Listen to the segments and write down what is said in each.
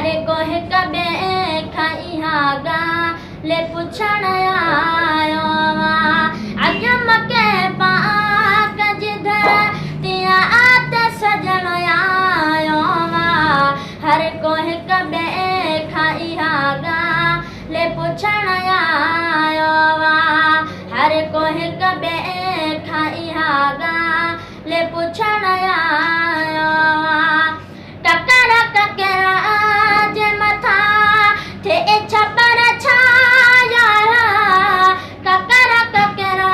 हर को हिक ॿिए खां इहा ॻाल्हि ले पुछण आयो अॼु मके पाक जी धरतीअ ते सजण आयो हर को हिक ॿिए खां इहा ॻाल्हि ले पुछण आयो हर को हिक ॿिए खां इहा ॻाल्हि ले पुछण आयो टकर ककरा जे मथां थिए छपर छाया ककर ककरा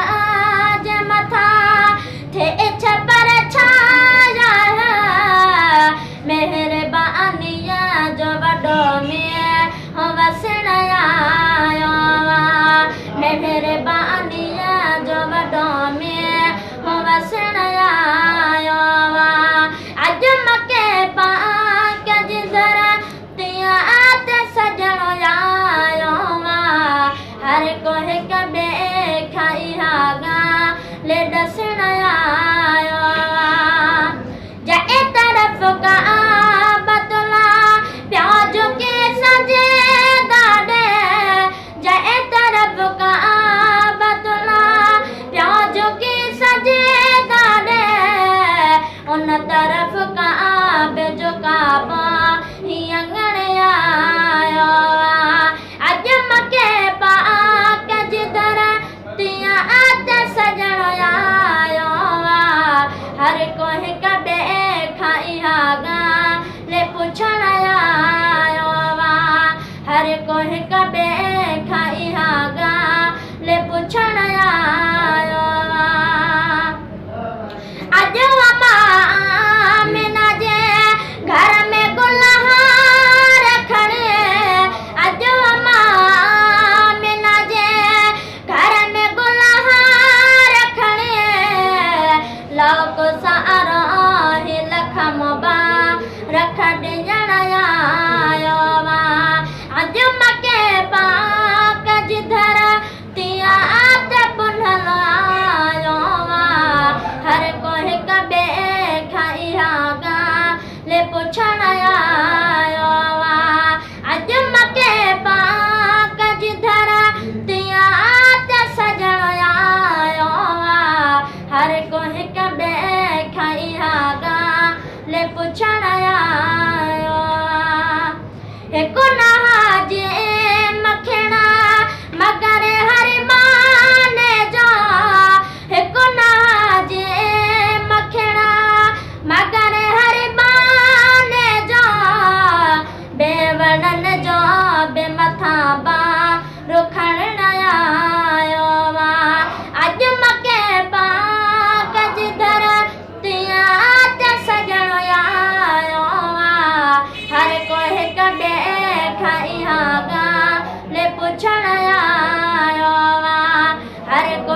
जे मथां थिए छपर छाया महिरबानीअ जो वॾो मींहुं वसण आयो महिरबानीअ जो वॾो मींहुं वसण आयो अॼु मके पाक जी धरतीअ ते सजण आयो हर को हिक ॿिए खां इहा ॻाल्हि ॾसण आयो जंहिं तरफ़ काबतुल्ला प्याज के सजे ॾाढे जंहिं तरफ़ काबतुल्ला प्याज के सजे ॾाढे उन तरफ़ काबे जो काबा हीअं ॻण आयो अॼु मके पाक जी धरतीअ ते सजण आयो हर को हिक ॿिए खां इहा ॻाल्हि पुछण आयो हर को हिक ॿिए खां इहा ॻाल्हि पुछण आयो अॼु आमिना जे घर में गुलहार खणे अॼु आमिना जे घर में गुलहार खणे लोक सारो लख मुबारक ॾियण आयो अॼु मके पाक जी धरतीअ ते पुनल आयो हर को हिक ॿिए खां इहा ॻाल्हि पुछण आयो अॼु मके पाक जी धरतीअ ते सजण आयो हर को हिक ॿिए खां इहा ॻाल्हि पुछण आयो हिकु नहा जे मखिणा मगर हर माने जा हिकु नहा जे मखिणा मगर हर माने जा बेवड़न जो बे मथां बारो खणण आयो अॼु मके पाक जी धरतीअ ते सजण आयो हर को हिक ॿिए खां इहा ॻाल्हि पुछण आयो हर को